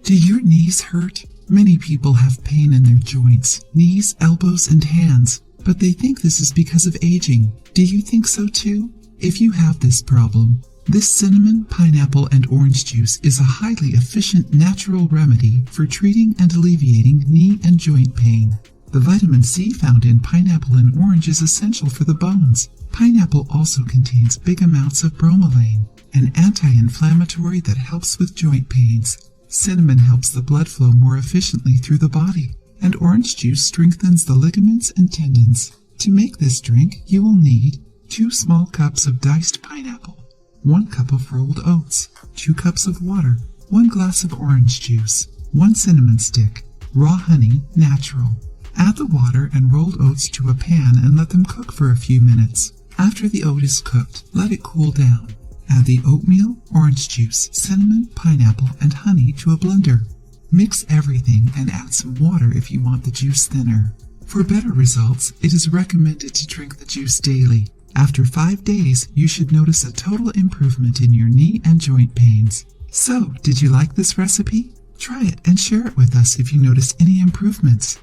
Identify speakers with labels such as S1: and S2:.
S1: Do your knees hurt? Many people have pain in their joints, knees, elbows, and hands, but they think this is because of aging. Do you think so too? If you have this problem, this cinnamon, pineapple, and orange juice is a highly efficient natural remedy for treating and alleviating knee and joint pain. The vitamin C found in pineapple and orange is essential for the bones. Pineapple also contains big amounts of bromelain, an anti-inflammatory that helps with joint pains. Cinnamon helps the blood flow more efficiently through the body, and orange juice strengthens the ligaments and tendons. To make this drink, you will need 2 small cups of diced pineapple, 1 cup of rolled oats, 2 cups of water, 1 glass of orange juice, 1 cinnamon stick, raw honey, natural. Add the water and rolled oats to a pan and let them cook for a few minutes. After the oat is cooked, let it cool down. Add the oatmeal, orange juice, cinnamon, pineapple, and honey to a blender. Mix everything and add some water if you want the juice thinner. For better results, it is recommended to drink the juice daily. After 5 days, you should notice a total improvement in your knee and joint pains. So, did you like this recipe? Try it and share it with us if you notice any improvements.